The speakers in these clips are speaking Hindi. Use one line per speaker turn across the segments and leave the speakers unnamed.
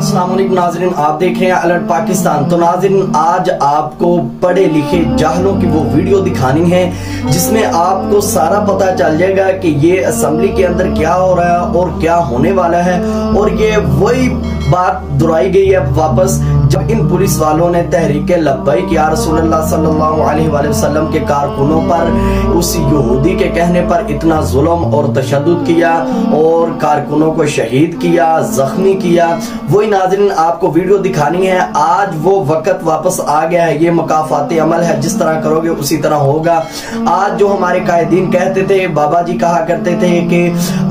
अस्सलाम वालेकुम नाज़रीन, आप देख रहे हैं अलर्ट पाकिस्तान। तो नाज़रीन, आज आपको पढ़े लिखे जाहलों की वो वीडियो दिखानी है जिसमें आपको सारा पता चल जाएगा कि ये असेंबली के अंदर क्या हो रहा है और क्या होने वाला है। और ये वही बात दोहराई गई है वापस जब इन पुलिस वालों ने तहरीके लब्बैक या रसूलुल्लाह सल्लल्लाहु अलैहि वसल्लम के कारकुनों पर उस यहूदी के कहने पर इतना जुल्म और तशद्दुद किया और कारकुनों को शहीद किया, जख्मी किया। वही नाज़रीन आपको वीडियो दिखानी है। आज वो वक्त वापस आ गया है। ये मकाफाती अमल है, जिस तरह करोगे उसी तरह होगा। आज जो हमारे कायदीन कहते थे, बाबा जी कहा करते थे कि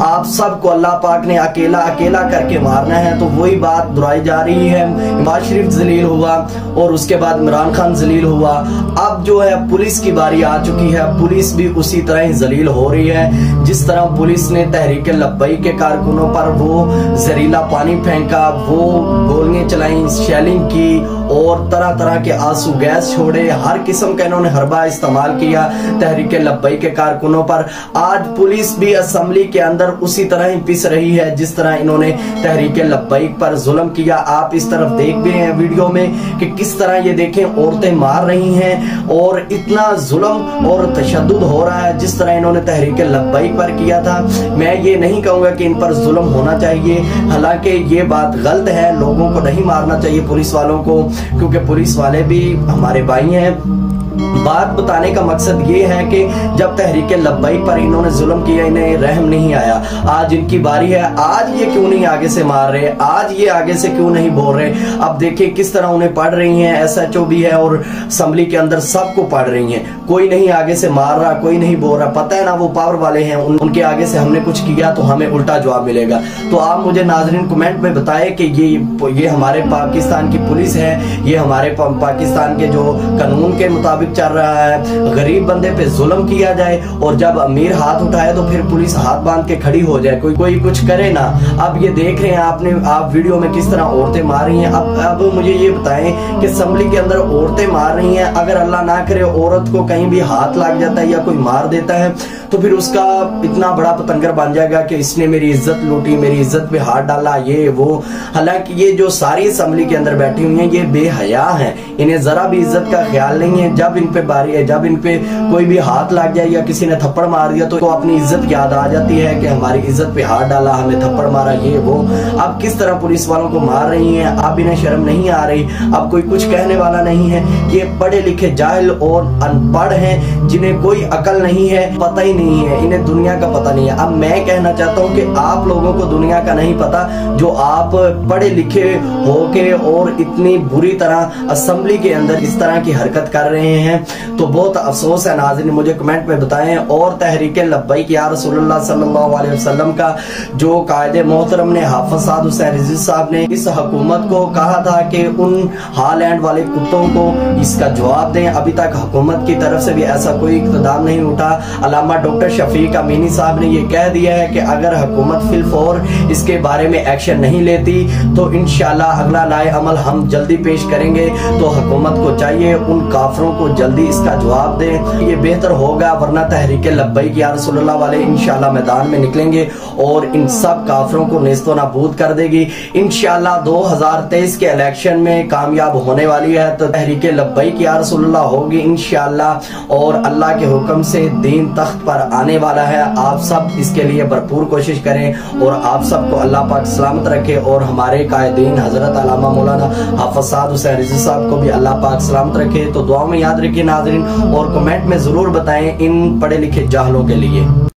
आप सबको अल्लाह पाक ने अकेला अकेला करके मारना है, तो वही बात दोहराई जा रही है। नवाज शरीफ जलील हुआ और उसके बाद इमरान खान जलील हुआ। अब जो है पुलिस की बारी आ चुकी है। पुलिस भी उसी तरह ही जलील हो रही है। जिस तरह पुलिस ने तहरीके लब्बैक के कारकुनों पर वो जहरीला पानी फेंका, वो गोलियां चलाई, शेलिंग की और तरह तरह के आंसू गैस छोड़े, हर किस्म का इन्होंने हरबा इस्तेमाल किया तहरीके लब्बैक के कारकुनों पर। आज पुलिस भी असेंबली के अंदर उसी तरह ही पिस रही है जिस तरह इन्होंने तहरीके लब्बैक पर जुल्म किया। आप इस तरफ देख भी हैं वीडियो में कि किस तरह ये देखें औरतें मार रही हैं और इतना जुल्म और तशद्दुद हो रहा है जिस तरह इन्होंने तहरीके लब्बैक पर किया था। मैं ये नहीं कहूंगा कि इन पर जुल्म होना चाहिए, हालांकि ये बात गलत है। लोगों को नहीं मारना चाहिए, पुलिस वालों को, क्योंकि पुलिस वाले भी हमारे भाई हैं। बात बताने का मकसद ये है कि जब तहरीके लब्बैक पर इन्होंने जुल्म किया, इन्हें रहम नहीं आया। आज इनकी बारी है। आज ये क्यों नहीं आगे से मार रहे, आज ये आगे से क्यों नहीं बोल रहे। अब देखिए किस तरह उन्हें पढ़ रही हैं, SHO भी है और असेंबली के अंदर सबको पढ़ रही हैं। कोई नहीं आगे से मार रहा, कोई नहीं बोल रहा। पता है ना वो पावर वाले हैं, उनके आगे से हमने कुछ किया तो हमें उल्टा जवाब मिलेगा। तो आप मुझे नाज़रीन कमेंट में बताएं कि ये हमारे पाकिस्तान की पुलिस है, ये हमारे पाकिस्तान के जो कानून के मुताबिक चल रहा है। गरीब बंदे पे जुल्म किया जाए और जब अमीर हाथ उठाए तो फिर पुलिस हाथ बांध के खड़ी हो जाए, कोई कुछ करे ना। अब ये देख रहे हैं आप वीडियो में किस तरह औरतें मार रही हैं। अब मुझे ये बताएं कि असेंबली के अंदर औरतें मार रही हैं, अगर अल्लाह ना करे औरत को कहीं भी हाथ लग जाता है या कोई मार देता है तो फिर उसका इतना बड़ा पतंगर बन जाएगा कि इसने मेरी इज्जत लूटी, मेरी इज्जत पे हाथ डाला, ये वो। हालांकि ये जो सारी असेंबली के अंदर बैठी हुई हैं ये बेहया हैं, इन्हें जरा भी इज्जत का ख्याल नहीं है। जब इन पे बारी है, जब इन पे कोई भी हाथ लग जाए या किसी ने थप्पड़ मार दिया तो अपनी इज्जत याद आ जाती है कि हमारी इज्जत पे हाथ डाला, हमें थप्पड़ मारा, ये वो। अब किस तरह पुलिस वालों को मार रही हैं, अब इन्हें शर्म नहीं आ रही, अब कोई कुछ कहने वाला नहीं है। ये पढ़े लिखे जाहिल और अनपढ़ हैं जिन्हें कोई अकल नहीं है, पता ही नहीं है, इन्हें दुनिया का पता नहीं है। अब मैं कहना चाहता हूँ कि आप लोगों को दुनिया का नहीं पता, जो आप पढ़े लिखे होके और इतनी बुरी तरह असेंबली के अंदर इस तरह की हरकत कर रहे हैं। तो बहुत अफसोस है नाज़रीन, मुझे कमेंट में बताएं। और तहरीके लब्बैक या रसूलुल्लाह सल्लल्लाहु अलैहि वसल्लम का जो कायदे मोहतरम ने हाफिज साद हुसैन रिजवी साहब ने इस हुकूमत को कहा था कि उन हॉलैंड वाले कुत्तों को इसका जवाब दें। अभी तक हुकूमत की तरफ से भी ऐसा कोई इक़्तिदार नहीं उठा। अल्लामा डॉक्टर शफीक अमीनी साहब ने ये कह दिया है कि अगर हुकूमत फिलफौर इसके बारे में एक्शन नहीं लेती तो इंशाल्लाह अगला लाए अमल हम जल्दी पेश करेंगे। तो हुकूमत को चाहिए उन काफरों को जल्दी इसका जवाब दे, ये बेहतर होगा। वरना तहरीके लब्बैक या रसूलुल्लाह वाले इंशाल्लाह मैदान में निकलेंगे और इन सब काफरों को नेस्तो नाबूद कर देगी। इंशाल्लाह 2023 के इलेक्शन में कामयाब होने वाली है तो तहरीके लब्बैक या रसूलुल्लाह होगी इंशाल्लाह। और अल्लाह के हुक्म से दीन तख्त पर आने वाला है। आप सब इसके लिए भरपूर कोशिश करें और आप सबको अल्लाह पाक सलामत रखे। और हमारे कायदीन हजरत अल्लामा मौलाना हाफिज साद हुसैन रिजवी साहब को भी अल्लाह पाक सलामत रखे। तो दुआ में याद रखिए नाज़रीन और कमेंट में जरूर बताएं इन पढ़े लिखे जाहलों के लिए।